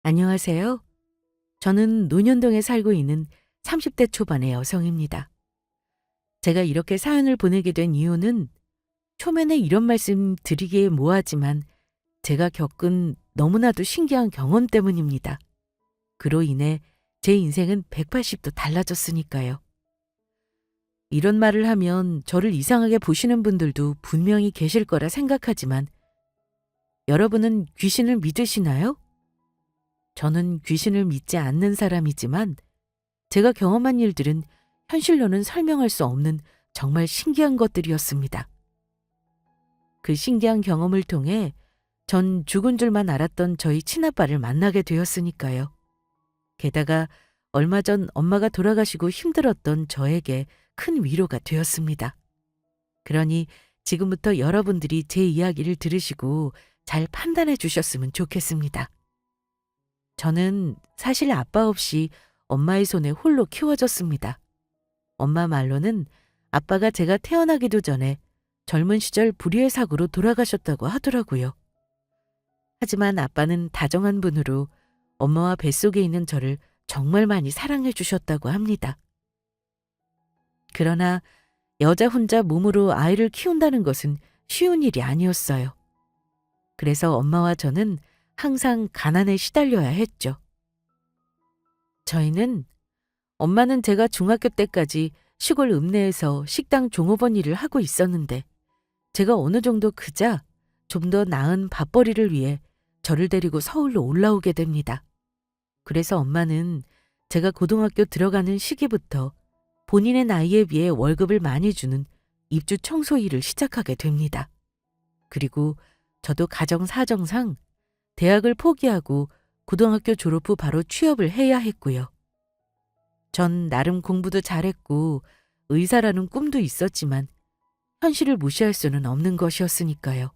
안녕하세요. 저는 논현동에 살고 있는 30대 초반의 여성입니다. 제가 이렇게 사연을 보내게 된 이유는 초면에 이런 말씀 드리기에 뭐하지만 제가 겪은 너무나도 신기한 경험 때문입니다. 그로 인해 제 인생은 180도 달라졌으니까요. 이런 말을 하면 저를 이상하게 보시는 분들도 분명히 계실 거라 생각하지만 여러분은 귀신을 믿으시나요? 저는 귀신을 믿지 않는 사람이지만 제가 경험한 일들은 현실로는 설명할 수 없는 정말 신기한 것들이었습니다. 그 신기한 경험을 통해 전 죽은 줄만 알았던 저희 친아빠를 만나게 되었으니까요. 게다가 얼마 전 엄마가 돌아가시고 힘들었던 저에게 큰 위로가 되었습니다. 그러니 지금부터 여러분들이 제 이야기를 들으시고 잘 판단해 주셨으면 좋겠습니다. 저는 사실 아빠 없이 엄마의 손에 홀로 키워졌습니다. 엄마 말로는 아빠가 제가 태어나기도 전에 젊은 시절 불의의 사고로 돌아가셨다고 하더라고요. 하지만 아빠는 다정한 분으로 엄마와 뱃속에 있는 저를 정말 많이 사랑해 주셨다고 합니다. 그러나 여자 혼자 몸으로 아이를 키운다는 것은 쉬운 일이 아니었어요. 그래서 엄마와 저는 항상 가난에 시달려야 했죠. 저희는 엄마는 제가 중학교 때까지 시골 읍내에서 식당 종업원 일을 하고 있었는데 제가 어느 정도 크자 좀 더 나은 밥벌이를 위해 저를 데리고 서울로 올라오게 됩니다. 그래서 엄마는 제가 고등학교 들어가는 시기부터 본인의 나이에 비해 월급을 많이 주는 입주 청소 일을 시작하게 됩니다. 그리고 저도 가정 사정상 대학을 포기하고 고등학교 졸업 후 바로 취업을 해야 했고요. 전 나름 공부도 잘했고 의사라는 꿈도 있었지만 현실을 무시할 수는 없는 것이었으니까요.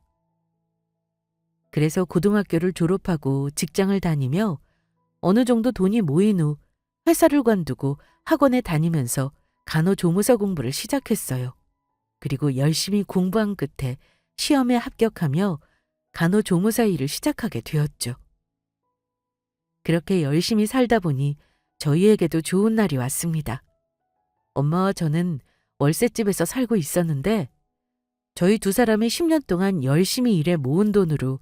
그래서 고등학교를 졸업하고 직장을 다니며 어느 정도 돈이 모인 후 회사를 관두고 학원에 다니면서 간호조무사 공부를 시작했어요. 그리고 열심히 공부한 끝에 시험에 합격하며 간호조무사 일을 시작하게 되었죠. 그렇게 열심히 살다 보니 저희에게도 좋은 날이 왔습니다. 엄마와 저는 월세집에서 살고 있었는데 저희 두 사람이 10년 동안 열심히 일해 모은 돈으로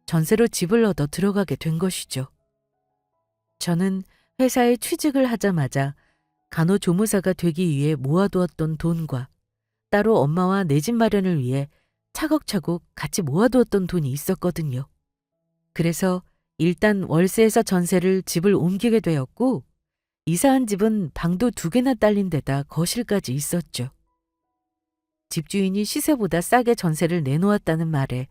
전세로 집을 얻어 들어가게 된 것이죠. 저는 회사에 취직을 하자마자 간호조무사가 되기 위해 모아두었던 돈과 따로 엄마와 내 집 마련을 위해 차곡차곡 같이 모아두었던 돈이 있었거든요. 그래서 일단 월세에서 전세를 집을 옮기게 되었고 이사한 집은 방도 2개나 딸린 데다 거실까지 있었죠. 집주인이 시세보다 싸게 전세를 내놓았다는 말에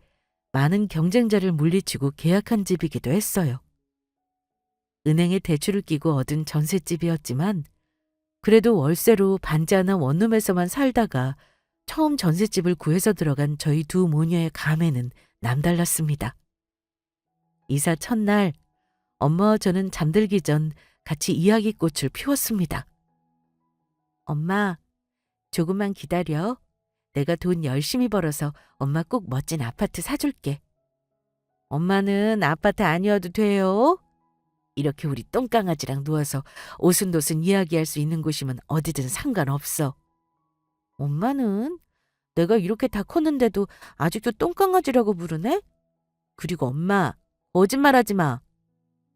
많은 경쟁자를 물리치고 계약한 집이기도 했어요. 은행에 대출을 끼고 얻은 전셋집이었지만 그래도 월세로 반지 하나 원룸에서만 살다가 처음 전셋집을 구해서 들어간 저희 두 모녀의 감회는 남달랐습니다. 이사 첫날 엄마와 저는 잠들기 전 같이 이야기꽃을 피웠습니다. 엄마, 조금만 기다려. 내가 돈 열심히 벌어서 엄마 꼭 멋진 아파트 사줄게. 엄마는 아파트 아니어도 돼요. 이렇게 우리 똥강아지랑 누워서 오순도순 이야기할 수 있는 곳이면 어디든 상관없어. 엄마는 내가 이렇게 다 컸는데도 아직도 똥강아지라고 부르네? 그리고 엄마, 거짓말하지 마.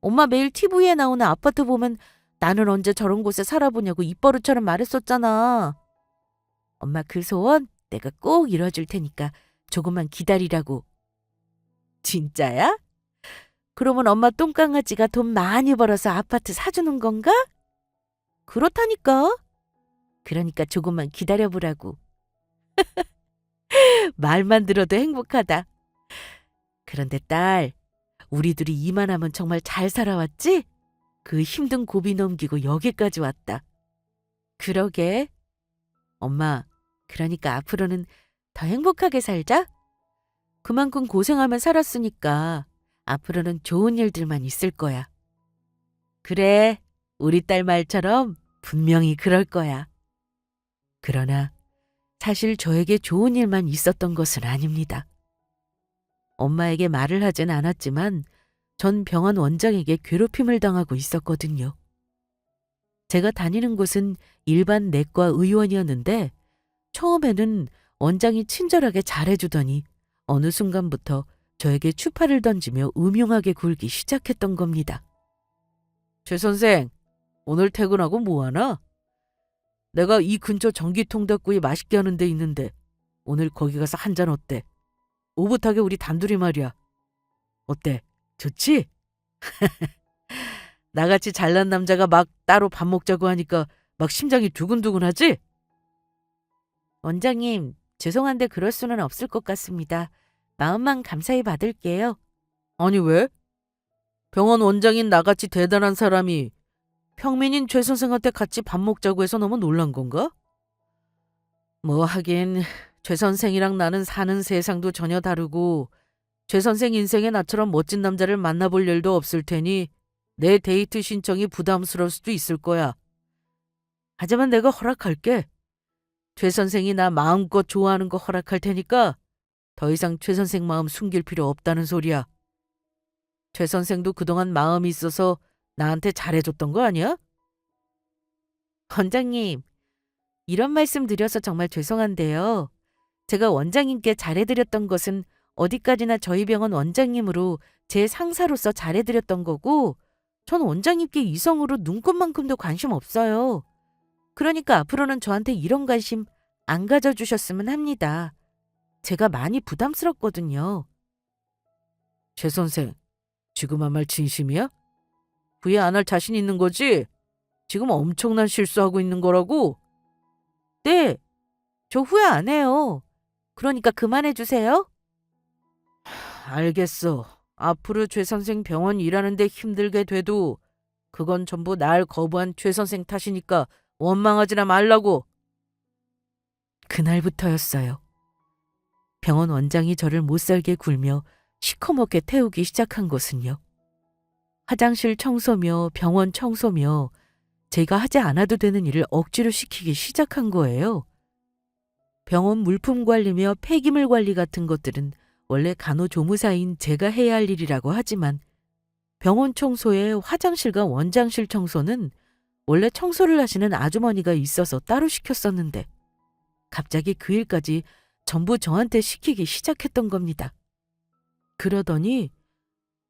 엄마 매일 TV에 나오는 아파트 보면 나는 언제 저런 곳에 살아보냐고 입버릇처럼 말했었잖아. 엄마 그 소원 내가 꼭 이뤄줄 테니까 조금만 기다리라고. 진짜야? 그러면 엄마 똥강아지가 돈 많이 벌어서 아파트 사주는 건가? 그렇다니까. 그러니까 조금만 기다려보라고. 말만 들어도 행복하다. 그런데 딸, 우리 둘이 이만하면 정말 잘 살아왔지? 그 힘든 고비 넘기고 여기까지 왔다. 그러게. 엄마, 그러니까 앞으로는 더 행복하게 살자. 그만큼 고생하며 살았으니까 앞으로는 좋은 일들만 있을 거야. 그래, 우리 딸 말처럼 분명히 그럴 거야. 그러나 사실 저에게 좋은 일만 있었던 것은 아닙니다. 엄마에게 말을 하진 않았지만 전 병원 원장에게 괴롭힘을 당하고 있었거든요. 제가 다니는 곳은 일반 내과 의원이었는데 처음에는 원장이 친절하게 잘해주더니 어느 순간부터 저에게 추파를 던지며 음흉하게 굴기 시작했던 겁니다. 최 선생, 오늘 퇴근하고 뭐하나? 내가 이 근처 전기통닭구이 맛있게 하는 데 있는데 오늘 거기 가서 한 잔 어때? 오붓하게 우리 단둘이 말이야. 어때? 좋지? 나같이 잘난 남자가 막 따로 밥 먹자고 하니까 막 심장이 두근두근하지? 원장님, 죄송한데 그럴 수는 없을 것 같습니다. 마음만 감사히 받을게요. 아니 왜? 병원 원장인 나같이 대단한 사람이 평민인 최 선생한테 같이 밥 먹자고 해서 너무 놀란 건가? 뭐 하긴 최 선생이랑 나는 사는 세상도 전혀 다르고 최 선생 인생에 나처럼 멋진 남자를 만나볼 일도 없을 테니 내 데이트 신청이 부담스러울 수도 있을 거야. 하지만 내가 허락할게. 최 선생이 나 마음껏 좋아하는 거 허락할 테니까 더 이상 최 선생 마음 숨길 필요 없다는 소리야. 최 선생도 그동안 마음이 있어서 나한테 잘해줬던 거 아니야? 원장님, 이런 말씀 드려서 정말 죄송한데요. 제가 원장님께 잘해드렸던 것은 어디까지나 저희 병원 원장님으로 제 상사로서 잘해드렸던 거고 전 원장님께 이성으로 눈꼽만큼도 관심 없어요. 그러니까 앞으로는 저한테 이런 관심 안 가져주셨으면 합니다. 제가 많이 부담스럽거든요. 최 선생, 지금 한 말 진심이야? 후회 안 할 자신 있는 거지? 지금 엄청난 실수하고 있는 거라고? 네, 저 후회 안 해요. 그러니까 그만해 주세요. 알겠어. 앞으로 최 선생 병원 일하는데 힘들게 돼도 그건 전부 날 거부한 최 선생 탓이니까 원망하지나 말라고. 그날부터였어요. 병원 원장이 저를 못살게 굴며 시커멓게 태우기 시작한 것은요. 화장실 청소며 병원 청소며 제가 하지 않아도 되는 일을 억지로 시키기 시작한 거예요. 병원 물품 관리며 폐기물 관리 같은 것들은 원래 간호조무사인 제가 해야 할 일이라고 하지만 병원 청소에 화장실과 원장실 청소는 원래 청소를 하시는 아주머니가 있어서 따로 시켰었는데 갑자기 그 일까지 전부 저한테 시키기 시작했던 겁니다. 그러더니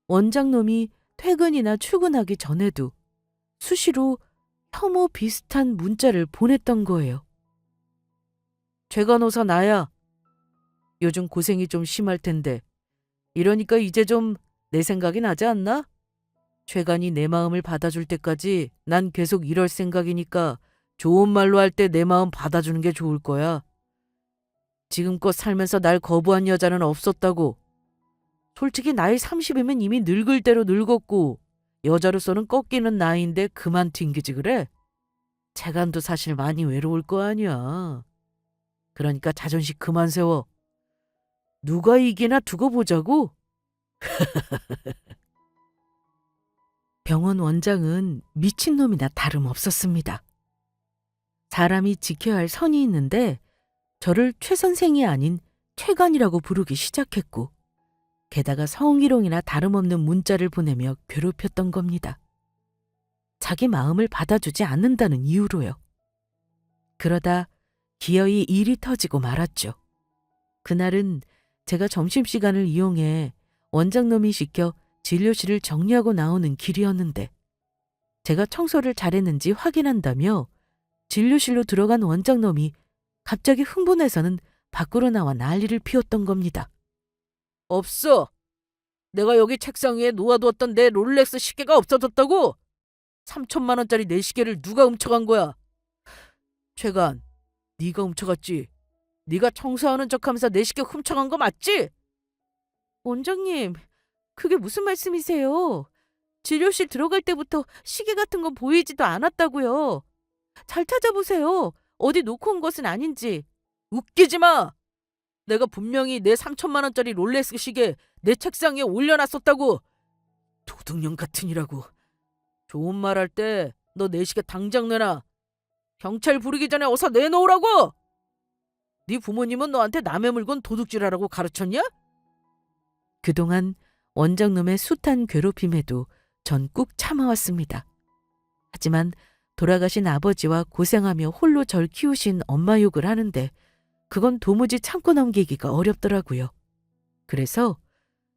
원장놈이 퇴근이나 출근하기 전에도 수시로 혐오 비슷한 문자를 보냈던 거예요. 최 간호사 나야. 요즘 고생이 좀 심할 텐데 이러니까 이제 좀 내 생각이 나지 않나? 최간이 내 마음을 받아줄 때까지 난 계속 이럴 생각이니까 좋은 말로 할 때 내 마음 받아주는 게 좋을 거야. 지금껏 살면서 날 거부한 여자는 없었다고. 솔직히 나이 30이면 이미 늙을 대로 늙었고 여자로서는 꺾이는 나이인데 그만 튕기지 그래? 재간도 사실 많이 외로울 거 아니야. 그러니까 자존심 그만 세워. 누가 이기나 두고 보자고. 병원 원장은 미친놈이나 다름없었습니다. 사람이 지켜야 할 선이 있는데 저를 최 선생이 아닌 최관이라고 부르기 시작했고 게다가 성희롱이나 다름없는 문자를 보내며 괴롭혔던 겁니다. 자기 마음을 받아주지 않는다는 이유로요. 그러다 기어이 일이 터지고 말았죠. 그날은 제가 점심시간을 이용해 원장놈이 시켜 진료실을 정리하고 나오는 길이었는데 제가 청소를 잘했는지 확인한다며 진료실로 들어간 원장놈이 갑자기 흥분해서는 밖으로 나와 난리를 피웠던 겁니다. 없어. 내가 여기 책상 위에 놓아두었던 내 롤렉스 시계가 없어졌다고? 3천만 원짜리 내 시계를 누가 훔쳐간 거야? 최간, 네가 훔쳐갔지? 네가 청소하는 척하면서 내 시계 훔쳐간 거 맞지? 원장님, 그게 무슨 말씀이세요? 진료실 들어갈 때부터 시계 같은 건 보이지도 않았다고요. 잘 찾아보세요. 어디 놓고 온 것은 아닌지. 웃기지 마! 내가 분명히 내 3천만 원짜리 롤렉스 시계 내 책상 위에 올려놨었다고. 도둑년 같으니라고. 좋은 말 할 때 너 내 시계 당장 내놔. 경찰 부르기 전에 어서 내놓으라고. 네 부모님은 너한테 남의 물건 도둑질하라고 가르쳤냐? 그동안 원장놈의 숱한 괴롭힘에도 전 꾹 참아왔습니다. 하지만 돌아가신 아버지와 고생하며 홀로 절 키우신 엄마 욕을 하는데 그건 도무지 참고 넘기기가 어렵더라고요. 그래서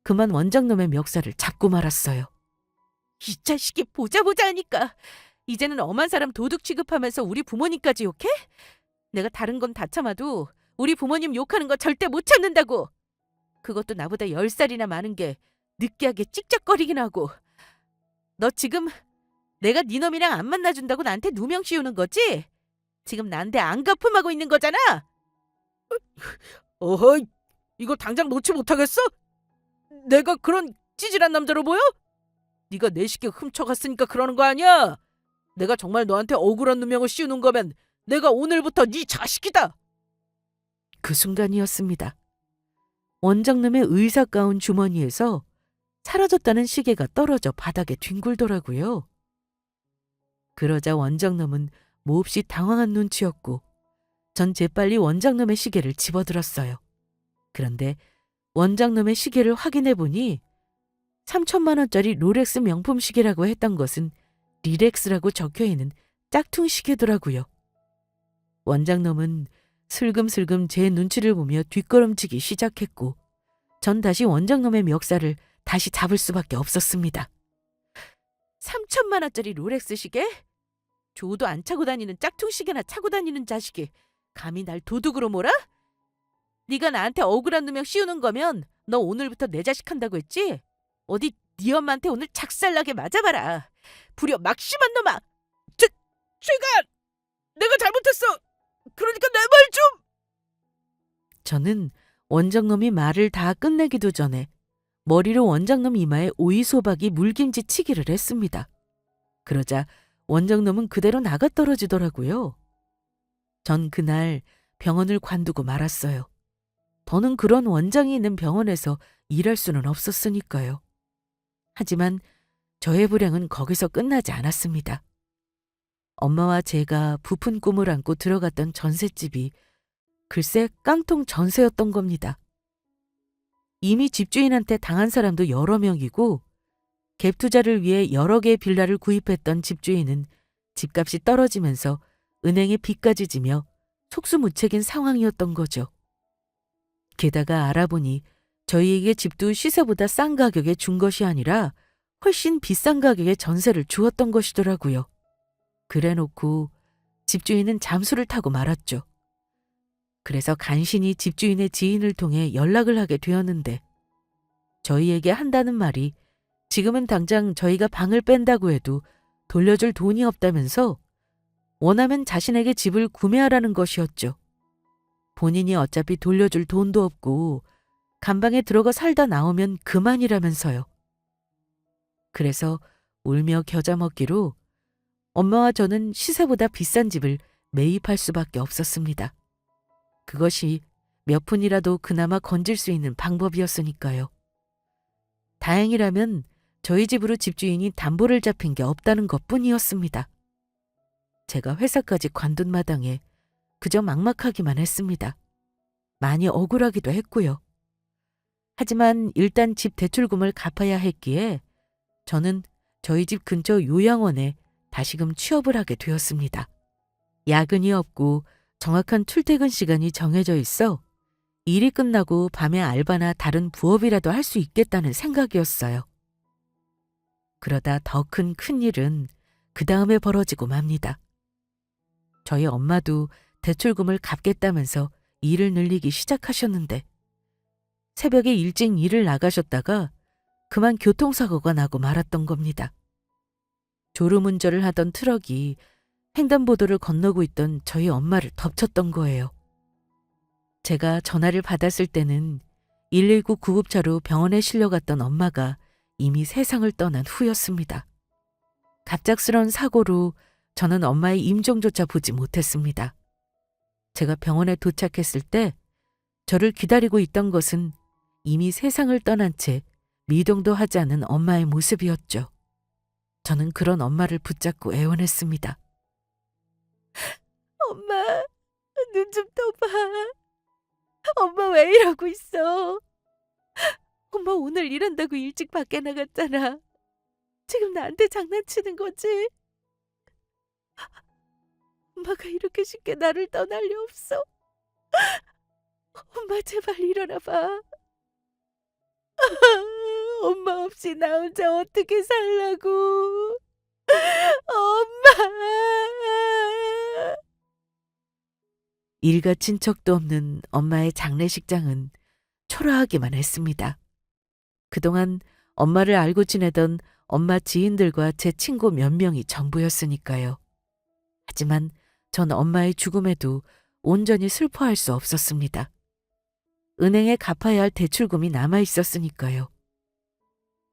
그만 원장놈의 멱살을 잡고 말았어요. 이 자식이 보자 하니까 이제는 엄한 사람 도둑 취급하면서 우리 부모님까지 욕해? 내가 다른 건 다 참아도 우리 부모님 욕하는 거 절대 못 참는다고. 그것도 나보다 10살이나 많은 게 느끼하게 찍적거리긴 하고. 너 지금 내가 네 놈이랑 안 만나준다고 나한테 누명 씌우는 거지? 지금 나한테 안 갚음하고 있는 거잖아. 어허이, 이거 당장 놓지 못하겠어? 내가 그런 찌질한 남자로 보여? 네가 내 시계 훔쳐갔으니까 그러는 거 아니야? 내가 정말 너한테 억울한 누명을 씌우는 거면 내가 오늘부터 네 자식이다. 그 순간이었습니다. 원장님의 의사 가운 주머니에서 사라졌다는 시계가 떨어져 바닥에 뒹굴더라고요. 그러자 원장님은 몹시 당황한 눈치였고 전 재빨리 원장님의 시계를 집어들었어요. 그런데 원장님의 시계를 확인해 보니 3천만 원짜리 롤렉스 명품 시계라고 했던 것은 리렉스라고 적혀있는 짝퉁 시계더라고요. 원장놈은 슬금슬금 제 눈치를 보며 뒷걸음치기 시작했고 전 다시 원장놈의 멱살을 다시 잡을 수밖에 없었습니다. 3천만 원짜리 롤렉스 시계? 조도 안 차고 다니는 짝퉁 시계나 차고 다니는 자식이 감히 날 도둑으로 몰아? 네가 나한테 억울한 누명 씌우는 거면 너 오늘부터 내 자식 한다고 했지? 어디 네 엄마한테 오늘 작살나게 맞아봐라. 부려 막심한 놈아. 최간! 내가 잘못했어. 그러니까 내 말 좀. 저는 원장놈이 말을 다 끝내기도 전에 머리로 원장놈 이마에 오이소박이 물김치 치기를 했습니다. 그러자 원장놈은 그대로 나가떨어지더라고요. 전 그날 병원을 관두고 말았어요. 더는 그런 원장이 있는 병원에서 일할 수는 없었으니까요. 하지만 저의 불행은 거기서 끝나지 않았습니다. 엄마와 제가 부푼 꿈을 안고 들어갔던 전셋집이 글쎄 깡통 전세였던 겁니다. 이미 집주인한테 당한 사람도 여러 명이고 갭 투자를 위해 여러 개의 빌라를 구입했던 집주인은 집값이 떨어지면서 은행에 빚까지 지며 속수무책인 상황이었던 거죠. 게다가 알아보니 저희에게 집도 시세보다 싼 가격에 준 것이 아니라 훨씬 비싼 가격에 전세를 주었던 것이더라고요. 그래놓고 집주인은 잠수를 타고 말았죠. 그래서 간신히 집주인의 지인을 통해 연락을 하게 되었는데 저희에게 한다는 말이 지금은 당장 저희가 방을 뺀다고 해도 돌려줄 돈이 없다면서 원하면 자신에게 집을 구매하라는 것이었죠. 본인이 어차피 돌려줄 돈도 없고 감방에 들어가 살다 나오면 그만이라면서요. 그래서 울며 겨자 먹기로 엄마와 저는 시세보다 비싼 집을 매입할 수밖에 없었습니다. 그것이 몇 푼이라도 그나마 건질 수 있는 방법이었으니까요. 다행이라면 저희 집으로 집주인이 담보를 잡힌 게 없다는 것뿐이었습니다. 제가 회사까지 관둔 마당에 그저 막막하기만 했습니다. 많이 억울하기도 했고요. 하지만 일단 집 대출금을 갚아야 했기에 저는 저희 집 근처 요양원에 다시금 취업을 하게 되었습니다. 야근이 없고 정확한 출퇴근 시간이 정해져 있어 일이 끝나고 밤에 알바나 다른 부업이라도 할 수 있겠다는 생각이었어요. 그러다 더 큰 큰일은 그 다음에 벌어지고 맙니다. 저희 엄마도 대출금을 갚겠다면서 일을 늘리기 시작하셨는데 새벽에 일찍 일을 나가셨다가 그만 교통사고가 나고 말았던 겁니다. 졸음운전을 하던 트럭이 횡단보도를 건너고 있던 저희 엄마를 덮쳤던 거예요. 제가 전화를 받았을 때는 119 구급차로 병원에 실려갔던 엄마가 이미 세상을 떠난 후였습니다. 갑작스러운 사고로 저는 엄마의 임종조차 보지 못했습니다. 제가 병원에 도착했을 때 저를 기다리고 있던 것은 이미 세상을 떠난 채 미동도 하지 않은 엄마의 모습이었죠. 저는 그런 엄마를 붙잡고 애원했습니다. 엄마, 눈 좀 떠봐. 엄마 왜 이러고 있어? 엄마 오늘 일한다고 일찍 밖에 나갔잖아. 지금 나한테 장난치는 거지? 엄마가 이렇게 쉽게 나를 떠날 리 없어. 엄마 제발 일어나 봐. 엄마 없이 나 혼자 어떻게 살라고. 엄마. 일가 친척도 없는 엄마의 장례식장은 초라하기만 했습니다. 그동안 엄마를 알고 지내던 엄마 지인들과 제 친구 몇 명이 전부였으니까요. 하지만 전 엄마의 죽음에도 온전히 슬퍼할 수 없었습니다. 은행에 갚아야 할 대출금이 남아 있었으니까요.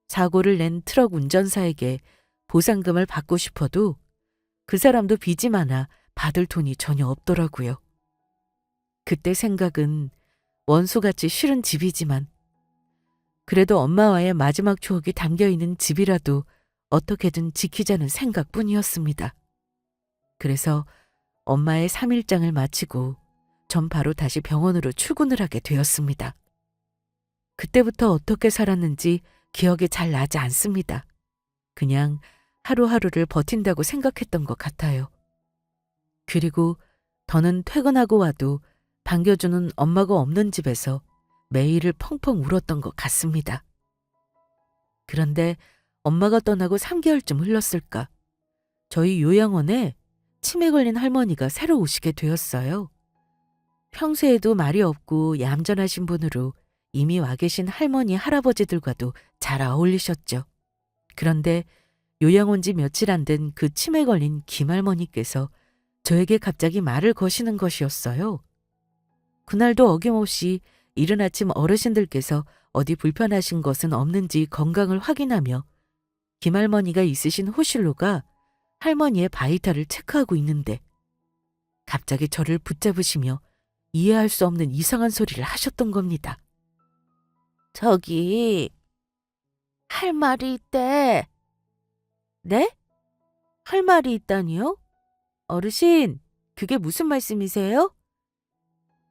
사고를 낸 트럭 운전사에게 보상금을 받고 싶어도 그 사람도 빚이 많아 받을 돈이 전혀 없더라고요. 그때 생각은 원수같이 싫은 집이지만 그래도 엄마와의 마지막 추억이 담겨있는 집이라도 어떻게든 지키자는 생각뿐이었습니다. 그래서 엄마의 3일장을 마치고 전 바로 다시 병원으로 출근을 하게 되었습니다. 그때부터 어떻게 살았는지 기억이 잘 나지 않습니다. 그냥 하루하루를 버틴다고 생각했던 것 같아요. 그리고 더는 퇴근하고 와도 반겨주는 엄마가 없는 집에서 매일을 펑펑 울었던 것 같습니다. 그런데 엄마가 떠나고 3개월쯤 흘렀을까? 저희 요양원에 치매 걸린 할머니가 새로 오시게 되었어요. 평소에도 말이 없고 얌전하신 분으로 이미 와 계신 할머니, 할아버지들과도 잘 어울리셨죠. 그런데 요양원 지 며칠 안 된 그 치매 걸린 김할머니께서 저에게 갑자기 말을 거시는 것이었어요. 그날도 어김없이 이른 아침 어르신들께서 어디 불편하신 것은 없는지 건강을 확인하며 김할머니가 있으신 호실로가 할머니의 바이탈을 체크하고 있는데 갑자기 저를 붙잡으시며 이해할 수 없는 이상한 소리를 하셨던 겁니다. 저기 할 말이 있대. 네? 할 말이 있다니요? 어르신, 그게 무슨 말씀이세요?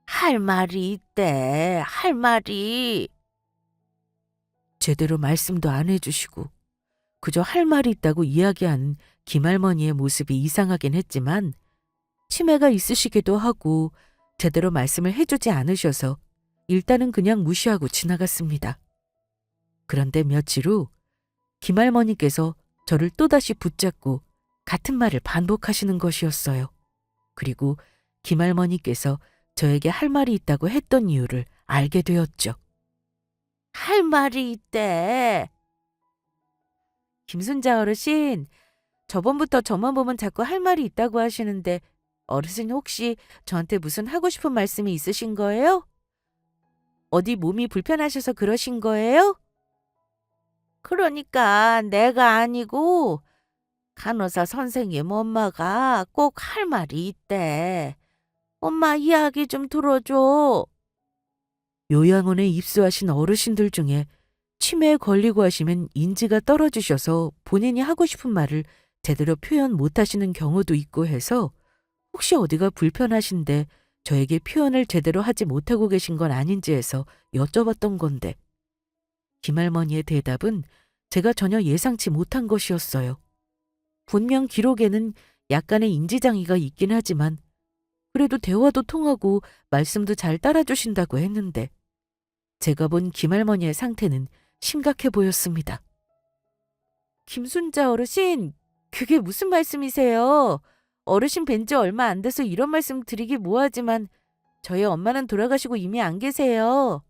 할 말이 있대, 할 말이. 제대로 말씀도 안 해주시고 그저 할 말이 있다고 이야기하는 김할머니의 모습이 이상하긴 했지만 치매가 있으시기도 하고 제대로 말씀을 해주지 않으셔서 일단은 그냥 무시하고 지나갔습니다. 그런데 며칠 후 김할머니께서 저를 또다시 붙잡고 같은 말을 반복하시는 것이었어요. 그리고 김할머니께서 저에게 할 말이 있다고 했던 이유를 알게 되었죠. 할 말이 있대. 김순자 어르신, 저번부터 저만 보면 자꾸 할 말이 있다고 하시는데 어르신 혹시 저한테 무슨 하고 싶은 말씀이 있으신 거예요? 어디 몸이 불편하셔서 그러신 거예요? 그러니까 내가 아니고 간호사 선생님 엄마가 꼭 할 말이 있대. 엄마 이야기 좀 들어줘. 요양원에 입소하신 어르신들 중에 치매에 걸리고 하시면 인지가 떨어지셔서 본인이 하고 싶은 말을 제대로 표현 못 하시는 경우도 있고 해서 혹시 어디가 불편하신데 저에게 표현을 제대로 하지 못하고 계신 건 아닌지 해서 여쭤봤던 건데 김할머니의 대답은 제가 전혀 예상치 못한 것이었어요. 분명 기록에는 약간의 인지장애가 있긴 하지만 그래도 대화도 통하고 말씀도 잘 따라주신다고 했는데 제가 본 김할머니의 상태는 심각해 보였습니다. 김순자 어르신, 그게 무슨 말씀이세요? 어르신 뵌 지 얼마 안 돼서 이런 말씀 드리기 뭐하지만 저희 엄마는 돌아가시고 이미 안 계세요.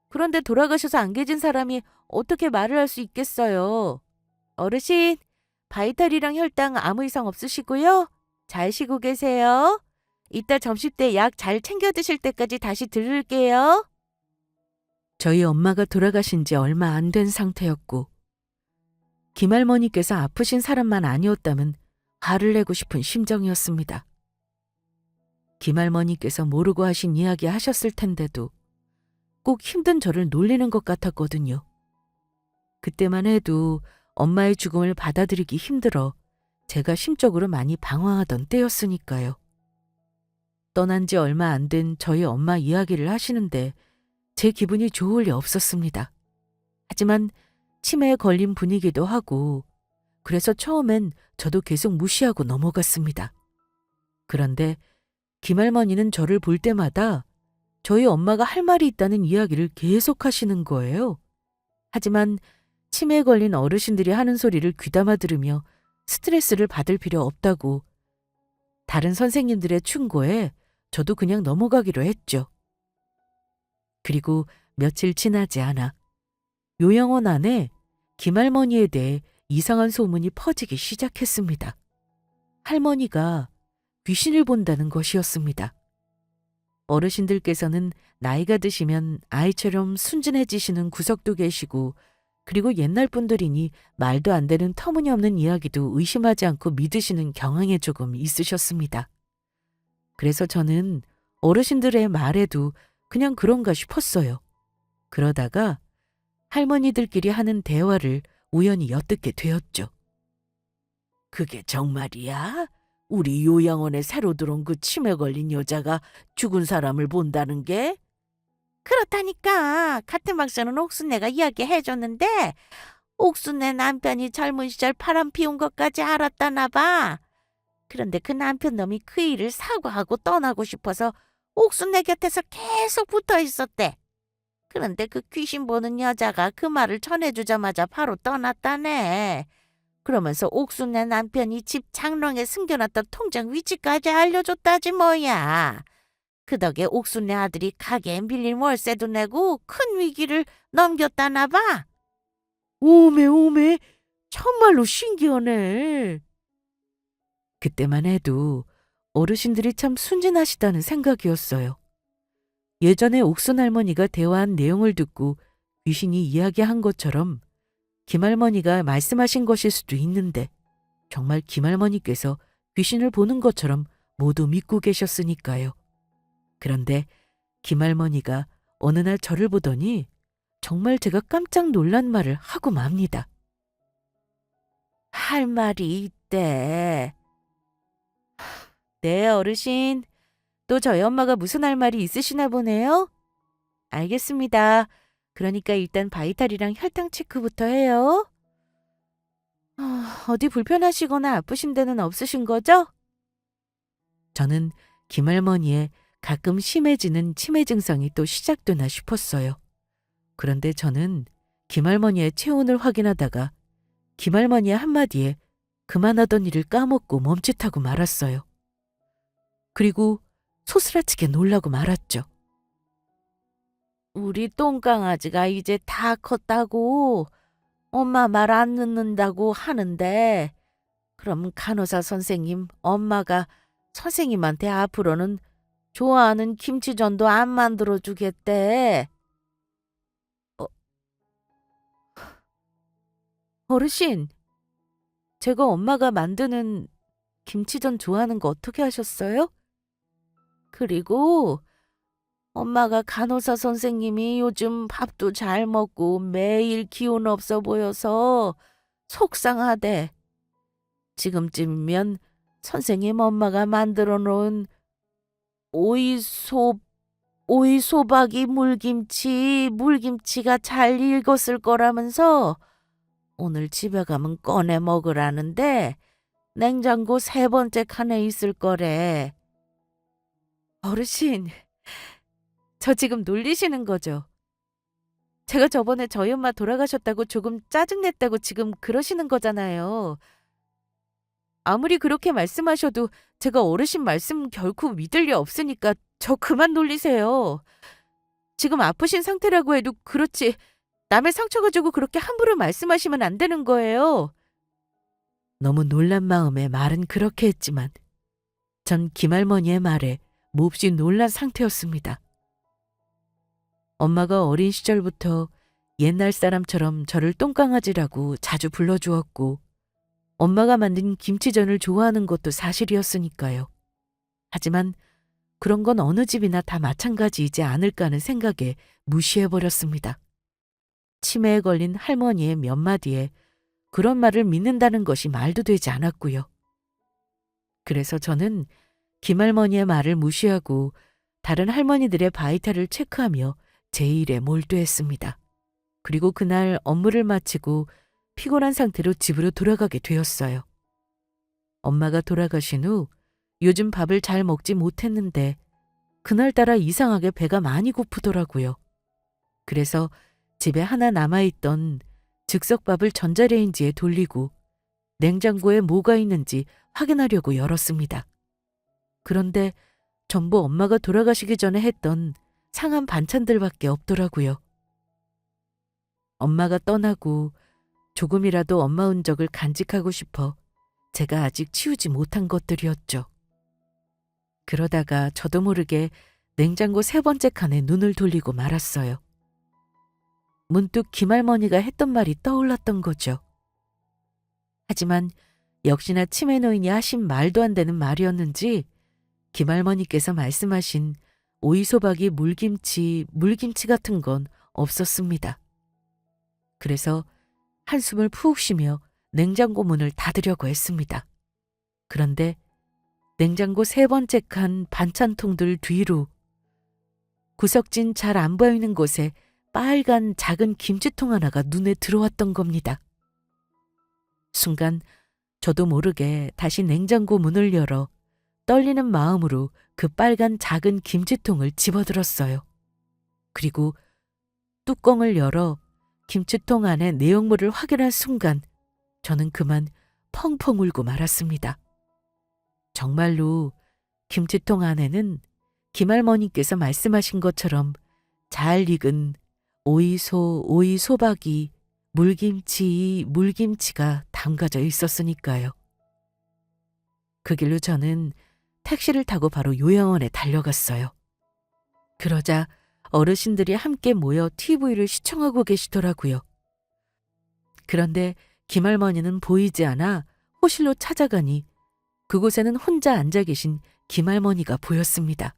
그런데 돌아가셔서 안 계신 사람이 어떻게 말을 할 수 있겠어요? 어르신, 바이탈이랑 혈당 아무 이상 없으시고요? 잘 쉬고 계세요. 이따 점심 때 약 잘 챙겨 드실 때까지 다시 들을게요. 저희 엄마가 돌아가신 지 얼마 안 된 상태였고 김할머니께서 아프신 사람만 아니었다면 화를 내고 싶은 심정이었습니다. 김할머니께서 모르고 하신 이야기 하셨을 텐데도 꼭 힘든 저를 놀리는 것 같았거든요. 그때만 해도 엄마의 죽음을 받아들이기 힘들어 제가 심적으로 많이 방황하던 때였으니까요. 떠난 지 얼마 안 된 저희 엄마 이야기를 하시는데 제 기분이 좋을 리 없었습니다. 하지만 치매에 걸린 분위기도 하고 그래서 처음엔 저도 계속 무시하고 넘어갔습니다. 그런데 김할머니는 저를 볼 때마다 저희 엄마가 할 말이 있다는 이야기를 계속 하시는 거예요. 하지만 치매에 걸린 어르신들이 하는 소리를 귀담아 들으며 스트레스를 받을 필요 없다고 다른 선생님들의 충고에 저도 그냥 넘어가기로 했죠. 그리고 며칠 지나지 않아 요양원 안에 김할머니에 대해 이상한 소문이 퍼지기 시작했습니다. 할머니가 귀신을 본다는 것이었습니다. 어르신들께서는 나이가 드시면 아이처럼 순진해지시는 구석도 계시고 그리고 옛날 분들이니 말도 안 되는 터무니없는 이야기도 의심하지 않고 믿으시는 경향이 조금 있으셨습니다. 그래서 저는 어르신들의 말에도 그냥 그런가 싶었어요. 그러다가 할머니들끼리 하는 대화를 우연히 엿듣게 되었죠. 그게 정말이야? 우리 요양원에 새로 들어온 그 치매 걸린 여자가 죽은 사람을 본다는 게? 그렇다니까. 같은 박사는 옥순내가 이야기해줬는데 옥순내 남편이 젊은 시절 바람 피운 것까지 알았다나 봐. 그런데 그 남편 놈이 그 일을 사과하고 떠나고 싶어서 옥순내 곁에서 계속 붙어 있었대. 그런데 그 귀신 보는 여자가 그 말을 전해주자마자 바로 떠났다네. 그러면서 옥순내 남편이 집 장롱에 숨겨놨던 통장 위치까지 알려줬다지 뭐야. 그 덕에 옥순내 아들이 가게에 밀린 월세도 내고 큰 위기를 넘겼다나 봐. 오메 오메 정말로 신기하네. 그때만 해도 어르신들이 참 순진하시다는 생각이었어요. 예전에 옥순 할머니가 대화한 내용을 듣고 귀신이 이야기한 것처럼 김할머니가 말씀하신 것일 수도 있는데 정말 김할머니께서 귀신을 보는 것처럼 모두 믿고 계셨으니까요. 그런데 김할머니가 어느 날 저를 보더니 정말 제가 깜짝 놀란 말을 하고 맙니다. 할 말이 있대. 네, 어르신. 또 저희 엄마가 무슨 할 말이 있으시나 보네요? 알겠습니다. 그러니까 일단 바이탈이랑 혈당 체크부터 해요. 어디 불편하시거나 아프신 데는 없으신 거죠? 저는 김할머니의 가끔 심해지는 치매 증상이 또 시작되나 싶었어요. 그런데 저는 김할머니의 체온을 확인하다가 김할머니의 한마디에 그만하던 일을 까먹고 멈칫하고 말았어요. 그리고 소스라치게 놀라고 말았죠. 우리 똥강아지가 이제 다 컸다고 엄마 말 안 듣는다고 하는데 그럼 간호사 선생님, 엄마가 선생님한테 앞으로는 좋아하는 김치전도 안 만들어 주겠대. 어르신, 제가 엄마가 만드는 김치전 좋아하는 거 어떻게 하셨어요? 그리고 엄마가 간호사 선생님이 요즘 밥도 잘 먹고 매일 기운 없어 보여서 속상하대. 지금쯤이면 선생님 엄마가 만들어 놓은 오이소박이 물김치가 잘 익었을 거라면서 오늘 집에 가면 꺼내 먹으라는데 냉장고 3번째 칸에 있을 거래. 어르신, 저 지금 놀리시는 거죠? 제가 저번에 저희 엄마 돌아가셨다고 조금 짜증냈다고 지금 그러시는 거잖아요. 아무리 그렇게 말씀하셔도 제가 어르신 말씀 결코 믿을 리 없으니까 저 그만 놀리세요. 지금 아프신 상태라고 해도 그렇지 남의 상처 가지고 그렇게 함부로 말씀하시면 안 되는 거예요. 너무 놀란 마음에 말은 그렇게 했지만 전 김할머니의 말에 몹시 놀란 상태였습니다. 엄마가 어린 시절부터 옛날 사람처럼 저를 똥강아지라고 자주 불러주었고 엄마가 만든 김치전을 좋아하는 것도 사실이었으니까요. 하지만 그런 건 어느 집이나 다 마찬가지이지 않을까 하는 생각에 무시해버렸습니다. 치매에 걸린 할머니의 몇 마디에 그런 말을 믿는다는 것이 말도 되지 않았고요. 그래서 저는 김할머니의 말을 무시하고 다른 할머니들의 바이탈을 체크하며 제 일에 몰두했습니다. 그리고 그날 업무를 마치고 피곤한 상태로 집으로 돌아가게 되었어요. 엄마가 돌아가신 후 요즘 밥을 잘 먹지 못했는데 그날따라 이상하게 배가 많이 고프더라고요. 그래서 집에 하나 남아있던 즉석밥을 전자레인지에 돌리고 냉장고에 뭐가 있는지 확인하려고 열었습니다. 그런데 전부 엄마가 돌아가시기 전에 했던 상한 반찬들밖에 없더라고요. 엄마가 떠나고 조금이라도 엄마 흔적을 간직하고 싶어 제가 아직 치우지 못한 것들이었죠. 그러다가 저도 모르게 냉장고 세 번째 칸에 눈을 돌리고 말았어요. 문득 김할머니가 했던 말이 떠올랐던 거죠. 하지만 역시나 치매 노인이 하신 말도 안 되는 말이었는지 김할머니께서 말씀하신 오이소박이 물김치 같은 건 없었습니다. 그래서 한숨을 푹 쉬며 냉장고 문을 닫으려고 했습니다. 그런데 냉장고 세 번째 칸 반찬통들 뒤로 구석진 잘 안 보이는 곳에 빨간 작은 김치통 하나가 눈에 들어왔던 겁니다. 순간 저도 모르게 다시 냉장고 문을 열어 떨리는 마음으로 그 빨간 작은 김치통을 집어들었어요. 그리고 뚜껑을 열어 김치통 안에 내용물을 확인한 순간 저는 그만 펑펑 울고 말았습니다. 정말로 김치통 안에는 김할머니께서 말씀하신 것처럼 잘 익은 오이소박이, 물김치가 담가져 있었으니까요. 그 길로 저는 택시를 타고 바로 요양원에 달려갔어요. 그러자 어르신들이 함께 모여 TV를 시청하고 계시더라고요. 그런데 김할머니는 보이지 않아 호실로 찾아가니 그곳에는 혼자 앉아 계신 김할머니가 보였습니다.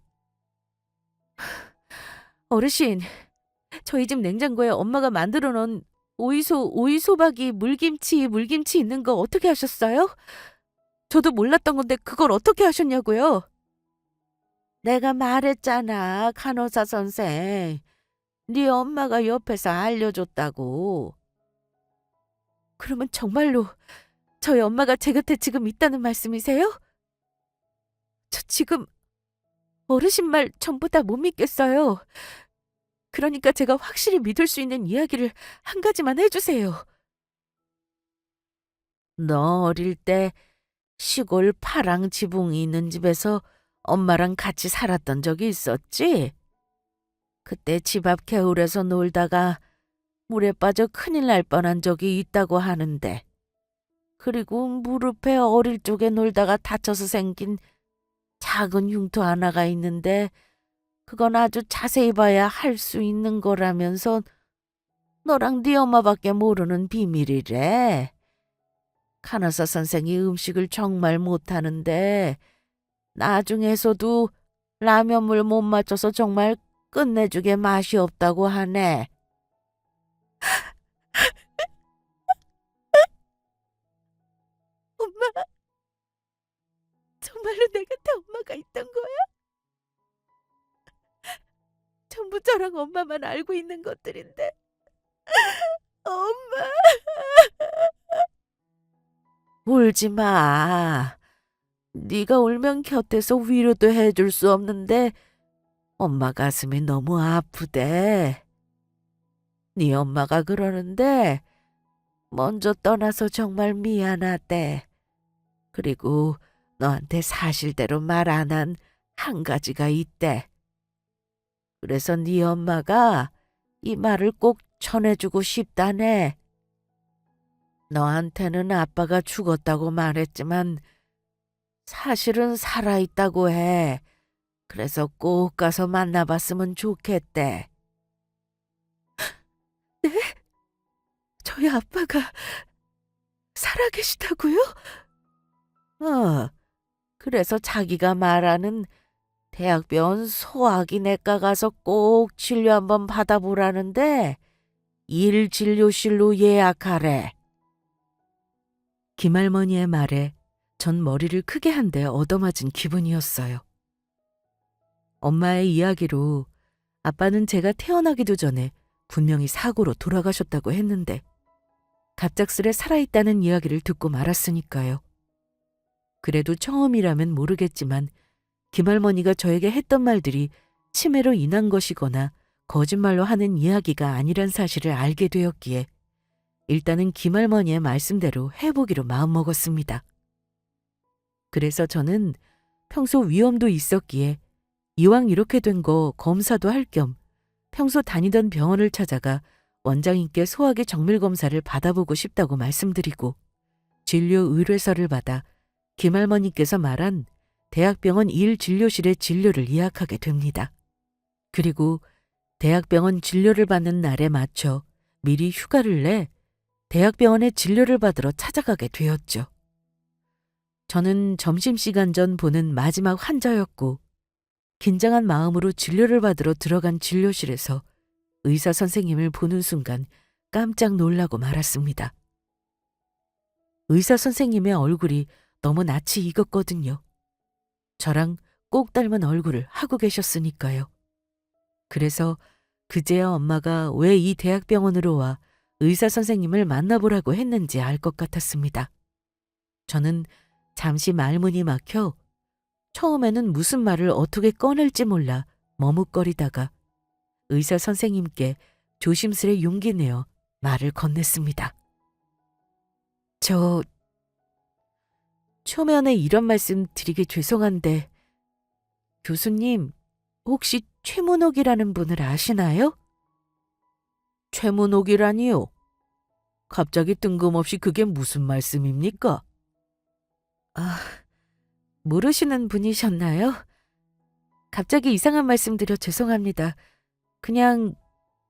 어르신, 저희 집 냉장고에 엄마가 만들어 놓은 오이소박이, 물김치 있는 거 어떻게 하셨어요? 저도 몰랐던 건데 그걸 어떻게 하셨냐고요? 내가 말했잖아, 간호사 선생. 네 엄마가 옆에서 알려줬다고. 그러면 정말로 저희 엄마가 제 곁에 지금 있다는 말씀이세요? 저 지금 어르신 말 전부 다 못 믿겠어요. 그러니까 제가 확실히 믿을 수 있는 이야기를 한 가지만 해주세요. 너 어릴 때 시골 파랑 지붕이 있는 집에서 엄마랑 같이 살았던 적이 있었지? 그때 집 앞 개울에서 놀다가 물에 빠져 큰일 날 뻔한 적이 있다고 하는데, 그리고 무릎에 어릴 적에 놀다가 다쳐서 생긴 작은 흉터 하나가 있는데 그건 아주 자세히 봐야 할 수 있는 거라면서 너랑 네 엄마밖에 모르는 비밀이래. 간호사 선생이 음식을 정말 못하는데 나중에서도 라면물 못 맞춰서 정말 끝내주게 맛이 없다고 하네. 엄마, 정말로 내 곁에 엄마가 있던 거야? 전부 저랑 엄마만 알고 있는 것들인데. 엄마. 울지 마. 네가 울면 곁에서 위로도 해줄 수 없는데 엄마 가슴이 너무 아프대. 네 엄마가 그러는데 먼저 떠나서 정말 미안하대. 그리고 너한테 사실대로 말 안 한 한 가지가 있대. 그래서 네 엄마가 이 말을 꼭 전해주고 싶다네. 너한테는 아빠가 죽었다고 말했지만 사실은 살아있다고 해. 그래서 꼭 가서 만나봤으면 좋겠대. 저희 아빠가 살아계시다고요? 그래서 자기가 말하는 대학병원 소화기내과 가서 꼭 진료 한번 받아보라는데 일진료실로 예약하래. 김할머니의 말에 전 머리를 크게 한 대 얻어맞은 기분이었어요. 엄마의 이야기로 아빠는 제가 태어나기도 전에 분명히 사고로 돌아가셨다고 했는데 갑작스레 살아있다는 이야기를 듣고 말았으니까요. 그래도 처음이라면 모르겠지만 김할머니가 저에게 했던 말들이 치매로 인한 것이거나 거짓말로 하는 이야기가 아니란 사실을 알게 되었기에 일단은 김할머니의 말씀대로 해보기로 마음먹었습니다. 그래서 저는 평소 위험도 있었기에 이왕 이렇게 된 거 검사도 할 겸 평소 다니던 병원을 찾아가 원장님께 소화기 정밀 검사를 받아보고 싶다고 말씀드리고 진료 의뢰서를 받아 김할머니께서 말한 대학병원 1 진료실에 진료를 예약하게 됩니다. 그리고 대학병원 진료를 받는 날에 맞춰 미리 휴가를 내 대학병원에 진료를 받으러 찾아가게 되었죠. 저는 점심시간 전 보는 마지막 환자였고 긴장한 마음으로 진료를 받으러 들어간 진료실에서 의사 선생님을 보는 순간 깜짝 놀라고 말았습니다. 의사 선생님의 얼굴이 너무 낯이 익었거든요. 저랑 꼭 닮은 얼굴을 하고 계셨으니까요. 그래서 그제야 엄마가 왜 이 대학병원으로 와 의사 선생님을 만나보라고 했는지 알 것 같았습니다. 저는 잠시 말문이 막혀 처음에는 무슨 말을 어떻게 꺼낼지 몰라 머뭇거리다가 의사 선생님께 조심스레 용기 내어 말을 건넸습니다. 저 초면에 이런 말씀 드리기 죄송한데 교수님 혹시 최문옥이라는 분을 아시나요? 최문옥이라니요? 갑자기 뜬금없이 그게 무슨 말씀입니까? 아, 모르시는 분이셨나요? 갑자기 이상한 말씀 드려 죄송합니다. 그냥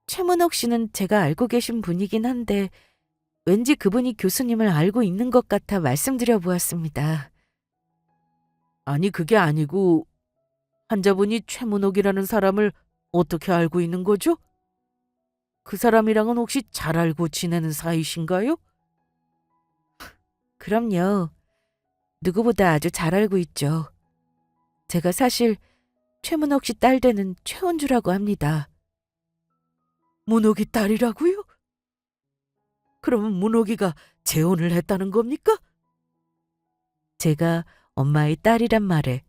최문옥 씨는 제가 알고 계신 분이긴 한데 왠지 그분이 교수님을 알고 있는 것 같아 말씀드려 보았습니다. 아니 그게 아니고 환자분이 최문옥이라는 사람을 어떻게 알고 있는 거죠? 그 사람이랑은 혹시 잘 알고 지내는 사이신가요? 그럼요. 누구보다 아주 잘 알고 있죠. 제가 사실 최문옥 씨 딸 되는 최원주라고 합니다. 문옥이 딸이라고요? 그러면 문옥이가 재혼을 했다는 겁니까? 제가 엄마의 딸이란 말에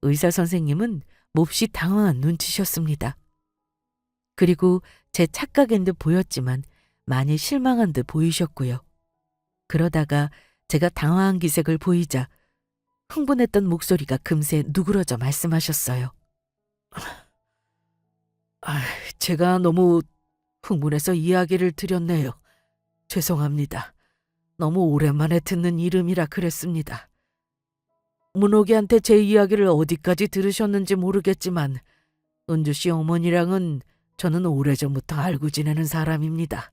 의사 선생님은 몹시 당황한 눈치셨습니다. 그리고 제 착각인 듯 보였지만 많이 실망한 듯 보이셨고요. 그러다가 제가 당황한 기색을 보이자 흥분했던 목소리가 금세 누그러져 말씀하셨어요. 제가 너무 흥분해서 이야기를 드렸네요. 죄송합니다. 너무 오랜만에 듣는 이름이라 그랬습니다. 문옥이한테 제 이야기를 어디까지 들으셨는지 모르겠지만 은주 씨 어머니랑은 저는 오래전부터 알고 지내는 사람입니다.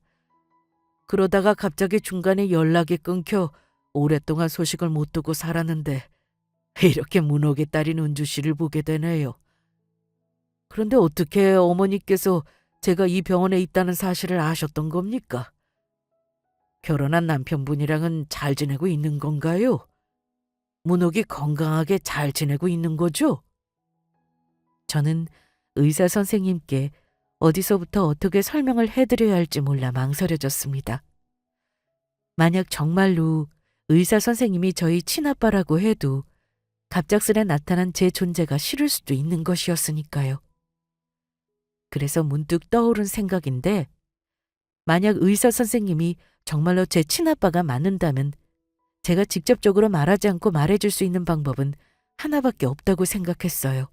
그러다가 갑자기 중간에 연락이 끊겨 오랫동안 소식을 못 두고 살았는데 이렇게 문옥의 딸인 은주 씨를 보게 되네요. 그런데 어떻게 어머니께서 제가 이 병원에 있다는 사실을 아셨던 겁니까? 결혼한 남편분이랑은 잘 지내고 있는 건가요? 문옥이 건강하게 잘 지내고 있는 거죠? 저는 의사 선생님께 어디서부터 어떻게 설명을 해드려야 할지 몰라 망설여졌습니다. 만약 정말로 의사 선생님이 저희 친아빠라고 해도 갑작스레 나타난 제 존재가 싫을 수도 있는 것이었으니까요. 그래서 문득 떠오른 생각인데 만약 의사 선생님이 정말로 제 친아빠가 맞는다면 제가 직접적으로 말하지 않고 말해줄 수 있는 방법은 하나밖에 없다고 생각했어요.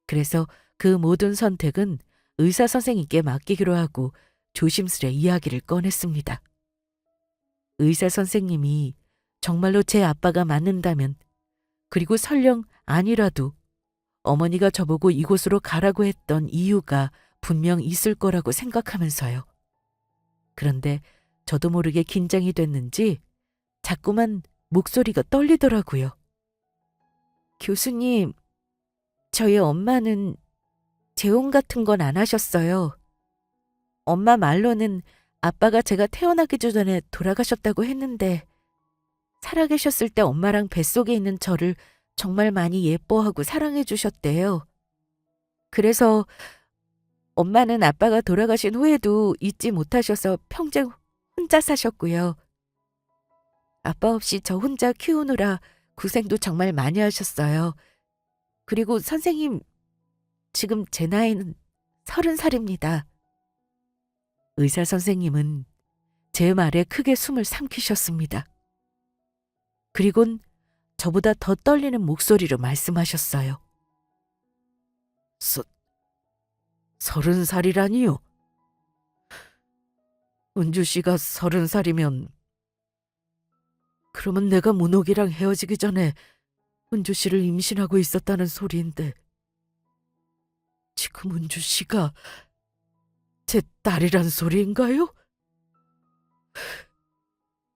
그래서 그 모든 선택은 의사 선생님께 맡기기로 하고 조심스레 이야기를 꺼냈습니다. 의사 선생님이 정말로 제 아빠가 맞는다면 그리고 설령 아니라도 어머니가 저보고 이곳으로 가라고 했던 이유가 분명 있을 거라고 생각하면서요. 그런데 저도 모르게 긴장이 됐는지 자꾸만 목소리가 떨리더라고요. 교수님, 저희 엄마는 재혼 같은 건 안 하셨어요. 엄마 말로는 아빠가 제가 태어나기 전에 돌아가셨다고 했는데 살아계셨을 때 엄마랑 뱃속에 있는 저를 정말 많이 예뻐하고 사랑해 주셨대요. 그래서 엄마는 아빠가 돌아가신 후에도 잊지 못하셔서 평생 혼자 사셨고요. 아빠 없이 저 혼자 키우느라 고생도 정말 많이 하셨어요. 그리고 선생님, 지금 제 나이는 30살입니다. 의사 선생님은 제 말에 크게 숨을 삼키셨습니다. 그리곤 저보다 더 떨리는 목소리로 말씀하셨어요. 30살이라니요? 은주 씨가 30살이면 그러면 내가 문옥이랑 헤어지기 전에 은주 씨를 임신하고 있었다는 소리인데 지금 은주 씨가 제 딸이란 소리인가요?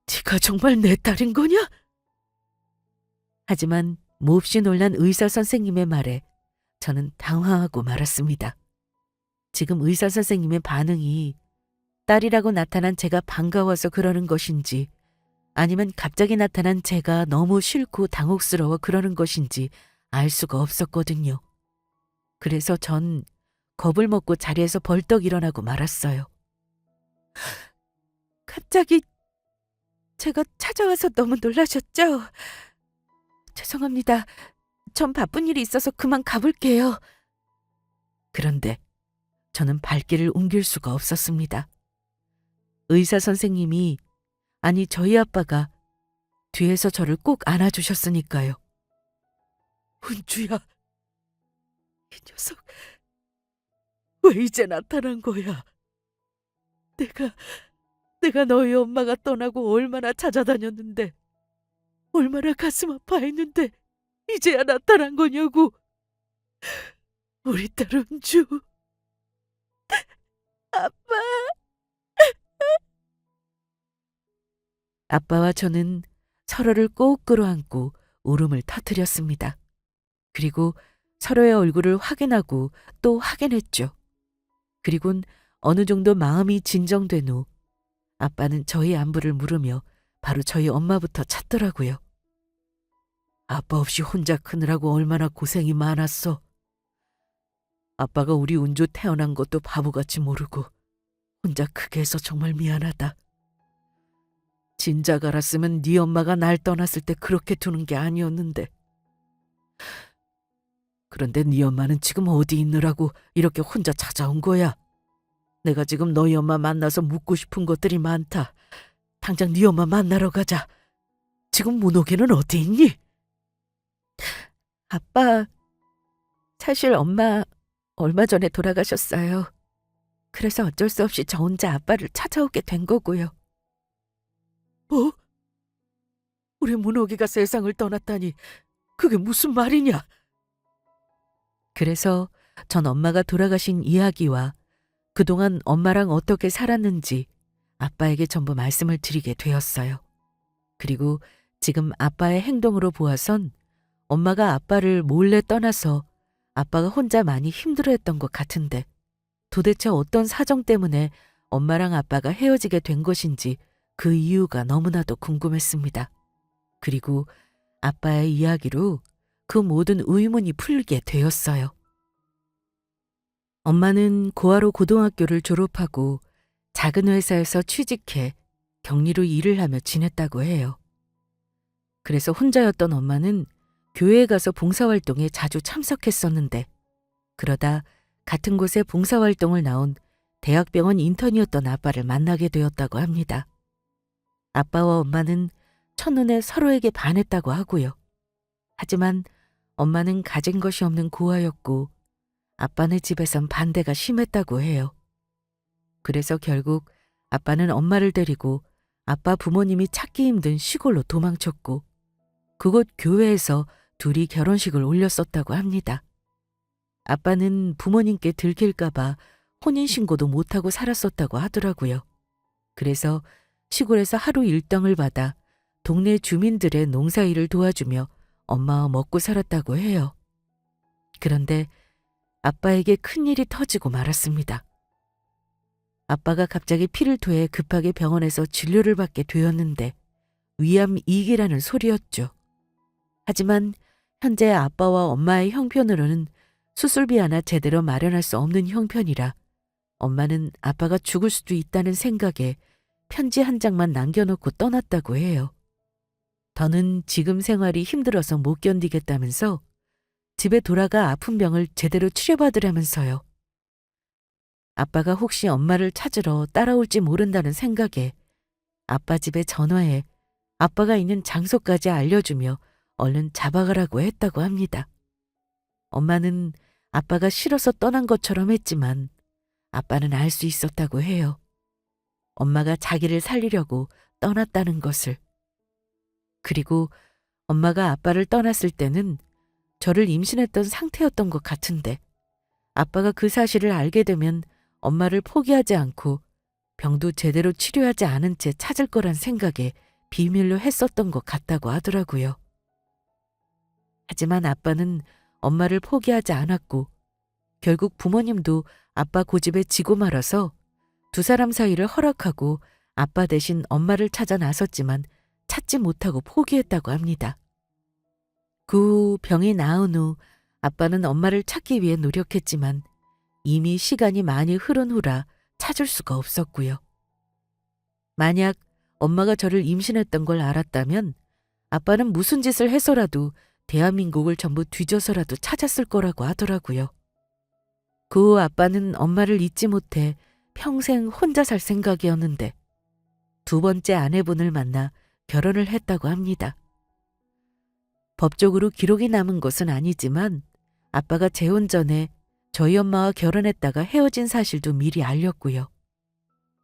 네가 정말 내 딸인 거냐? 하지만 몹시 놀란 의사 선생님의 말에 저는 당황하고 말았습니다. 지금 의사 선생님의 반응이 딸이라고 나타난 제가 반가워서 그러는 것인지 아니면 갑자기 나타난 제가 너무 싫고 당혹스러워 그러는 것인지 알 수가 없었거든요. 그래서 전 겁을 먹고 자리에서 벌떡 일어나고 말았어요. 갑자기 제가 찾아와서 너무 놀라셨죠? 죄송합니다. 전 바쁜 일이 있어서 그만 가볼게요. 그런데 저는 발길을 옮길 수가 없었습니다. 의사 선생님이, 아니 저희 아빠가 뒤에서 저를 꼭 안아주셨으니까요. 은주야, 이 녀석 왜 이제 나타난 거야? 내가 너희 엄마가 떠나고 얼마나 찾아다녔는데 얼마나 가슴 아파했는데 이제야 나타난 거냐고. 우리 딸 은주. 아빠. 아빠와 저는 서로를 꼭 끌어안고 울음을 터뜨렸습니다. 그리고 서로의 얼굴을 확인하고 또 확인했죠. 그리곤 어느 정도 마음이 진정된 후 아빠는 저희 안부를 물으며 바로 저희 엄마부터 찾더라고요. 아빠 없이 혼자 크느라고 얼마나 고생이 많았어. 아빠가 우리 은주 태어난 것도 바보같이 모르고 혼자 크게 해서 정말 미안하다. 진작 알았으면 네 엄마가 날 떠났을 때 그렇게 두는 게 아니었는데. 그런데 네 엄마는 지금 어디 있느라고 이렇게 혼자 찾아온 거야? 내가 지금 너희 엄마 만나서 묻고 싶은 것들이 많다. 당장 네 엄마 만나러 가자. 지금 문옥이는 어디 있니? 아빠, 사실 엄마 얼마 전에 돌아가셨어요. 그래서 어쩔 수 없이 저 혼자 아빠를 찾아오게 된 거고요. 뭐? 우리 문옥이가 세상을 떠났다니 그게 무슨 말이냐? 그래서 전 엄마가 돌아가신 이야기와 그동안 엄마랑 어떻게 살았는지 아빠에게 전부 말씀을 드리게 되었어요. 그리고 지금 아빠의 행동으로 보아선 엄마가 아빠를 몰래 떠나서 아빠가 혼자 많이 힘들어했던 것 같은데 도대체 어떤 사정 때문에 엄마랑 아빠가 헤어지게 된 것인지 그 이유가 너무나도 궁금했습니다. 그리고 아빠의 이야기로 그 모든 의문이 풀리게 되었어요. 엄마는 고아로 고등학교를 졸업하고 작은 회사에서 취직해 격리로 일을 하며 지냈다고 해요. 그래서 혼자였던 엄마는 교회에 가서 봉사활동에 자주 참석했었는데 그러다 같은 곳에 봉사활동을 나온 대학병원 인턴이었던 아빠를 만나게 되었다고 합니다. 아빠와 엄마는 첫눈에 서로에게 반했다고 하고요. 하지만 엄마는 가진 것이 없는 고아였고 아빠네 집에선 반대가 심했다고 해요. 그래서 결국 아빠는 엄마를 데리고 아빠 부모님이 찾기 힘든 시골로 도망쳤고 그곳 교회에서 둘이 결혼식을 올렸었다고 합니다. 아빠는 부모님께 들킬까봐 혼인신고도 못하고 살았었다고 하더라고요. 그래서 시골에서 하루 일당을 받아 동네 주민들의 농사일을 도와주며 엄마와 먹고 살았다고 해요. 그런데 아빠에게 큰일이 터지고 말았습니다. 아빠가 갑자기 피를 토해 급하게 병원에서 진료를 받게 되었는데 위암 2기라는 소리였죠. 하지만 현재 아빠와 엄마의 형편으로는 수술비 하나 제대로 마련할 수 없는 형편이라 엄마는 아빠가 죽을 수도 있다는 생각에 편지 한 장만 남겨놓고 떠났다고 해요. 더는 지금 생활이 힘들어서 못 견디겠다면서 집에 돌아가 아픈 병을 제대로 치료받으라면서요. 아빠가 혹시 엄마를 찾으러 따라올지 모른다는 생각에 아빠 집에 전화해 아빠가 있는 장소까지 알려주며 얼른 잡아가라고 했다고 합니다. 엄마는 아빠가 싫어서 떠난 것처럼 했지만 아빠는 알 수 있었다고 해요. 엄마가 자기를 살리려고 떠났다는 것을. 그리고 엄마가 아빠를 떠났을 때는 저를 임신했던 상태였던 것 같은데 아빠가 그 사실을 알게 되면 엄마를 포기하지 않고 병도 제대로 치료하지 않은 채 찾을 거란 생각에 비밀로 했었던 것 같다고 하더라고요. 하지만 아빠는 엄마를 포기하지 않았고 결국 부모님도 아빠 고집에 지고 말아서 두 사람 사이를 허락하고 아빠 대신 엄마를 찾아 나섰지만 찾지 못하고 포기했다고 합니다. 그 후 병이 나은 후 아빠는 엄마를 찾기 위해 노력했지만 이미 시간이 많이 흐른 후라 찾을 수가 없었고요. 만약 엄마가 저를 임신했던 걸 알았다면 아빠는 무슨 짓을 해서라도 대한민국을 전부 뒤져서라도 찾았을 거라고 하더라고요. 그 후 아빠는 엄마를 잊지 못해 평생 혼자 살 생각이었는데 두 번째 아내분을 만나 결혼을 했다고 합니다. 법적으로 기록이 남은 것은 아니지만 아빠가 재혼 전에 저희 엄마와 결혼했다가 헤어진 사실도 미리 알렸고요.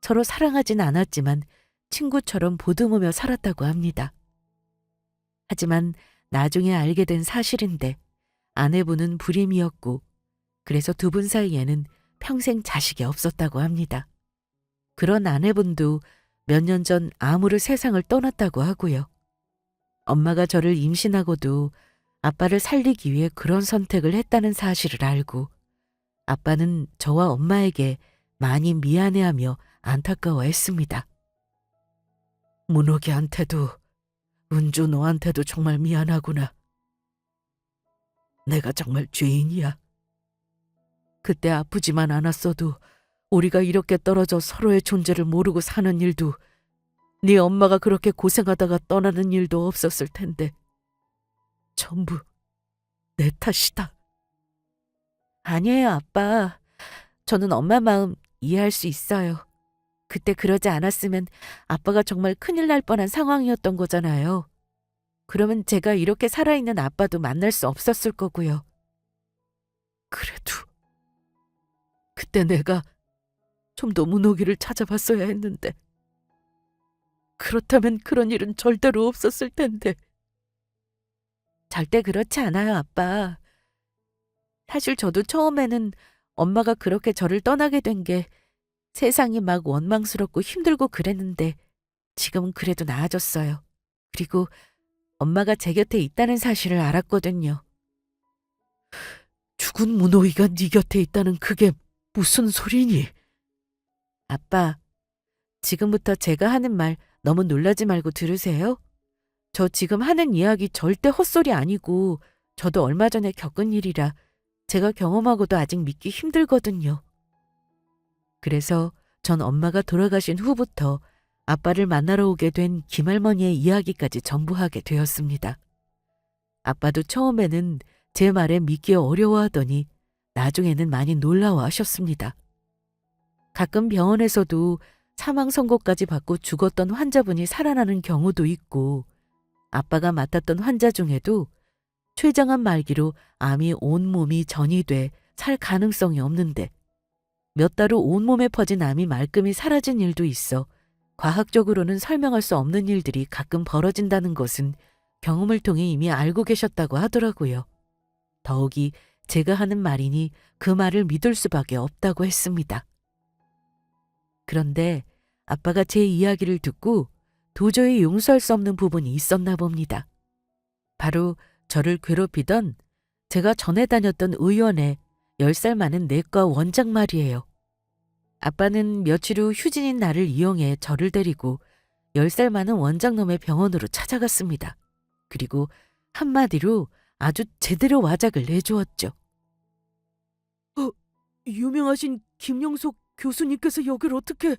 서로 사랑하진 않았지만 친구처럼 보듬으며 살았다고 합니다. 하지만 나중에 알게 된 사실인데 아내분은 불임이었고 그래서 두 분 사이에는 평생 자식이 없었다고 합니다. 그런 아내분도 몇 년 전 암으로 세상을 떠났다고 하고요. 엄마가 저를 임신하고도 아빠를 살리기 위해 그런 선택을 했다는 사실을 알고 아빠는 저와 엄마에게 많이 미안해하며 안타까워했습니다. 문옥이한테도 은주 너한테도 정말 미안하구나. 내가 정말 죄인이야. 그때 아프지만 않았어도 우리가 이렇게 떨어져 서로의 존재를 모르고 사는 일도 네 엄마가 그렇게 고생하다가 떠나는 일도 없었을 텐데 전부 내 탓이다. 아니에요, 아빠. 저는 엄마 마음 이해할 수 있어요. 그때 그러지 않았으면 아빠가 정말 큰일 날 뻔한 상황이었던 거잖아요. 그러면 제가 이렇게 살아있는 아빠도 만날 수 없었을 거고요. 그래도 그때 내가 좀 더 문옥이를 찾아봤어야 했는데 그렇다면 그런 일은 절대로 없었을 텐데. 절대 그렇지 않아요, 아빠. 사실 저도 처음에는 엄마가 그렇게 저를 떠나게 된 게 세상이 막 원망스럽고 힘들고 그랬는데 지금은 그래도 나아졌어요. 그리고 엄마가 제 곁에 있다는 사실을 알았거든요. 죽은 문호이가 네 곁에 있다는 그게 무슨 소리니? 아빠, 지금부터 제가 하는 말 너무 놀라지 말고 들으세요. 저 지금 하는 이야기 절대 헛소리 아니고 저도 얼마 전에 겪은 일이라 제가 경험하고도 아직 믿기 힘들거든요. 그래서 전 엄마가 돌아가신 후부터 아빠를 만나러 오게 된 김할머니의 이야기까지 전부 하게 되었습니다. 아빠도 처음에는 제 말에 믿기 어려워하더니 나중에는 많이 놀라워하셨습니다. 가끔 병원에서도 사망 선고까지 받고 죽었던 환자분이 살아나는 경우도 있고 아빠가 맡았던 환자 중에도 췌장암 말기로 암이 온몸이 전이 돼 살 가능성이 없는데 몇 달 후 온몸에 퍼진 암이 말끔히 사라진 일도 있어 과학적으로는 설명할 수 없는 일들이 가끔 벌어진다는 것은 경험을 통해 이미 알고 계셨다고 하더라고요. 더욱이 제가 하는 말이니 그 말을 믿을 수밖에 없다고 했습니다. 그런데 아빠가 제 이야기를 듣고 도저히 용서할 수 없는 부분이 있었나 봅니다. 바로 저를 괴롭히던 제가 전에 다녔던 의원의 10살 많은 내과 원장 말이에요. 아빠는 며칠 후 휴진인 날을 이용해 저를 데리고 10살 많은 원장놈의 병원으로 찾아갔습니다. 그리고 한마디로 아주 제대로 와작을 내주었죠. 유명하신 김용석 교수님께서 여길 어떻게...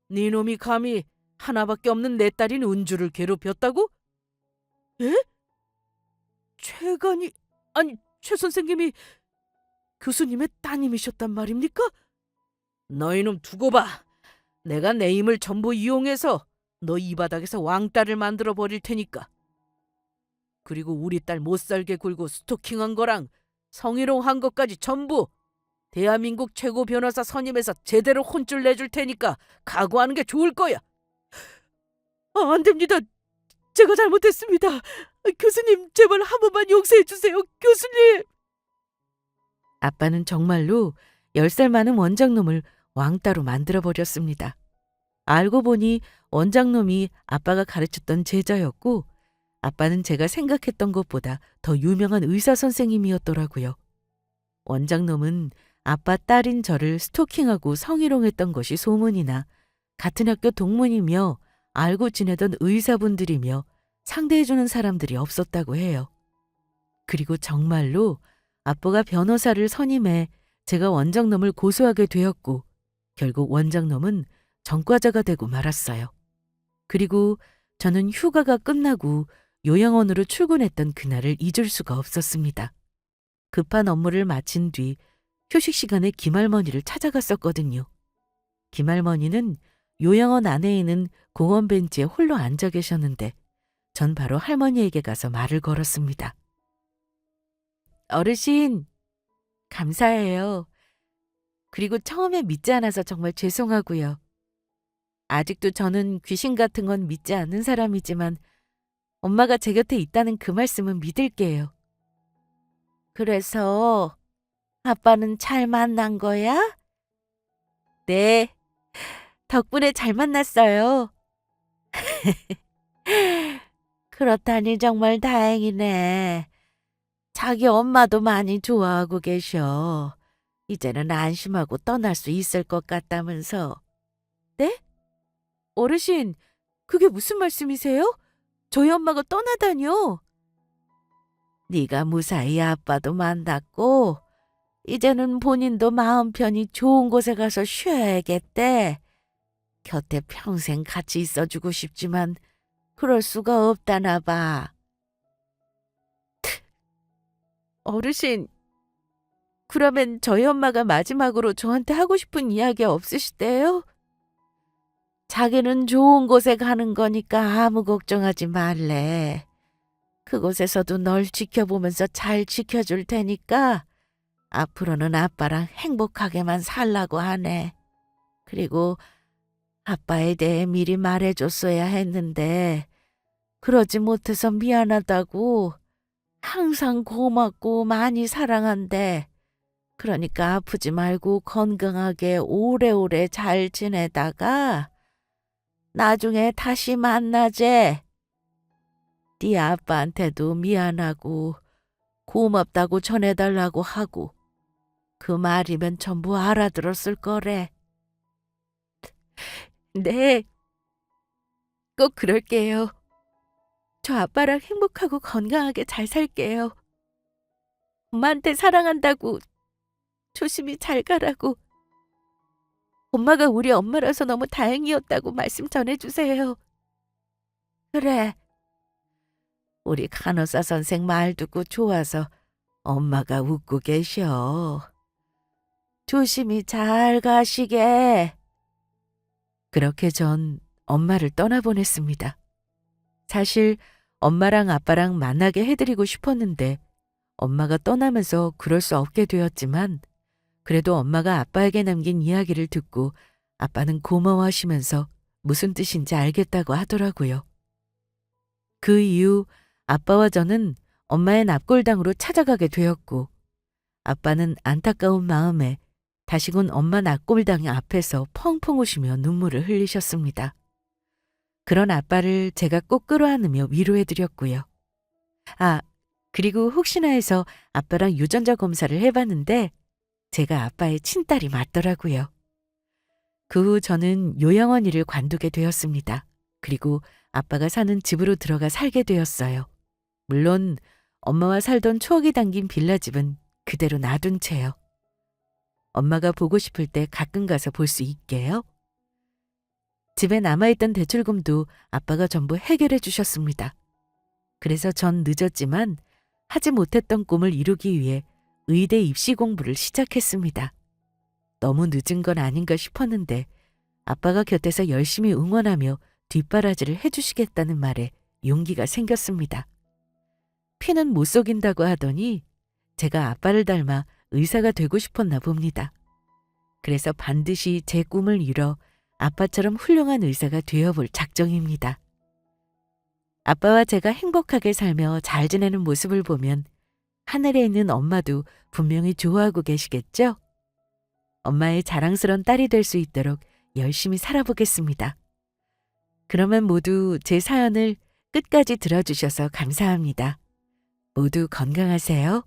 네 놈이 감히 하나밖에 없는 내 딸인 은주를 괴롭혔다고? 예? 최간이... 아니, 최 선생님이 교수님의 따님이셨단 말입니까? 너희놈 두고 봐. 내가 내 힘을 전부 이용해서 너 이 바닥에서 왕따를 만들어 버릴 테니까. 그리고 우리 딸 못살게 굴고 스토킹한 거랑 성희롱한 것까지 전부 대한민국 최고 변호사 선임해서 제대로 혼쭐 내줄 테니까 각오하는 게 좋을 거야. 안 됩니다. 제가 잘못했습니다. 교수님, 제발 한 번만 용서해 주세요. 교수님. 아빠는 정말로 10살 많은 원장놈을 왕따로 만들어버렸습니다. 알고 보니 원장놈이 아빠가 가르쳤던 제자였고, 아빠는 제가 생각했던 것보다 더 유명한 의사 선생님이었더라고요. 원장놈은 아빠 딸인 저를 스토킹하고 성희롱했던 것이 소문이나 같은 학교 동문이며 알고 지내던 의사분들이며 상대해주는 사람들이 없었다고 해요. 그리고 정말로 아빠가 변호사를 선임해 제가 원장놈을 고소하게 되었고, 결국 원장놈은 전과자가 되고 말았어요. 그리고 저는 휴가가 끝나고 요양원으로 출근했던 그날을 잊을 수가 없었습니다. 급한 업무를 마친 뒤 휴식 시간에 김할머니를 찾아갔었거든요. 김할머니는 요양원 안에 있는 공원 벤치에 홀로 앉아 계셨는데 전 바로 할머니에게 가서 말을 걸었습니다. 어르신, 감사해요. 그리고 처음에 믿지 않아서 정말 죄송하고요. 아직도 저는 귀신 같은 건 믿지 않는 사람이지만 엄마가 제 곁에 있다는 그 말씀은 믿을게요. 그래서 아빠는 잘 만난 거야? 네, 덕분에 잘 만났어요. 그렇다니 정말 다행이네. 자기 엄마도 많이 좋아하고 계셔. 이제는 안심하고 떠날 수 있을 것 같다면서. 네? 어르신, 그게 무슨 말씀이세요? 저희 엄마가 떠나다니요? 네가 무사히 아빠도 만났고 이제는 본인도 마음 편히 좋은 곳에 가서 쉬어야겠대. 곁에 평생 같이 있어주고 싶지만 그럴 수가 없다나 봐. 어르신, 그러면 저희 엄마가 마지막으로 저한테 하고 싶은 이야기 없으시대요? 자기는 좋은 곳에 가는 거니까 아무 걱정하지 말래. 그곳에서도 널 지켜보면서 잘 지켜줄 테니까 앞으로는 아빠랑 행복하게만 살라고 하네. 그리고 아빠에 대해 미리 말해줬어야 했는데 그러지 못해서 미안하다고. 항상 고맙고 많이 사랑한대. 그러니까 아프지 말고 건강하게 오래오래 잘 지내다가 나중에 다시 만나재. 네 아빠한테도 미안하고 고맙다고 전해달라고 하고 그 말이면 전부 알아들었을 거래. 네, 꼭 그럴게요. 저 아빠랑 행복하고 건강하게 잘 살게요. 엄마한테 사랑한다고 조심히 잘 가라고. 엄마가 우리 엄마라서 너무 다행이었다고 말씀 전해주세요. 그래. 우리 간호사 선생 말 듣고 좋아서 엄마가 웃고 계셔. 조심히 잘 가시게. 그렇게 전 엄마를 떠나보냈습니다. 사실 엄마랑 아빠랑 만나게 해드리고 싶었는데 엄마가 떠나면서 그럴 수 없게 되었지만 그래도 엄마가 아빠에게 남긴 이야기를 듣고 아빠는 고마워하시면서 무슨 뜻인지 알겠다고 하더라고요. 그 이후 아빠와 저는 엄마의 납골당으로 찾아가게 되었고 아빠는 안타까운 마음에 다시금 엄마 납골당 앞에서 펑펑 우시며 눈물을 흘리셨습니다. 그런 아빠를 제가 꼭 끌어안으며 위로해드렸고요. 아, 그리고 혹시나 해서 아빠랑 유전자 검사를 해봤는데 제가 아빠의 친딸이 맞더라고요. 그 후 저는 요양원 일을 관두게 되었습니다. 그리고 아빠가 사는 집으로 들어가 살게 되었어요. 물론 엄마와 살던 추억이 담긴 빌라집은 그대로 놔둔 채요. 엄마가 보고 싶을 때 가끔 가서 볼 수 있게요. 집에 남아있던 대출금도 아빠가 전부 해결해 주셨습니다. 그래서 전 늦었지만 하지 못했던 꿈을 이루기 위해 의대 입시 공부를 시작했습니다. 너무 늦은 건 아닌가 싶었는데 아빠가 곁에서 열심히 응원하며 뒷바라지를 해주시겠다는 말에 용기가 생겼습니다. 피는 못 속인다고 하더니 제가 아빠를 닮아 의사가 되고 싶었나 봅니다. 그래서 반드시 제 꿈을 이뤄 아빠처럼 훌륭한 의사가 되어볼 작정입니다. 아빠와 제가 행복하게 살며 잘 지내는 모습을 보면 하늘에 있는 엄마도 분명히 좋아하고 계시겠죠? 엄마의 자랑스러운 딸이 될 수 있도록 열심히 살아보겠습니다. 그러면 모두 제 사연을 끝까지 들어주셔서 감사합니다. 모두 건강하세요.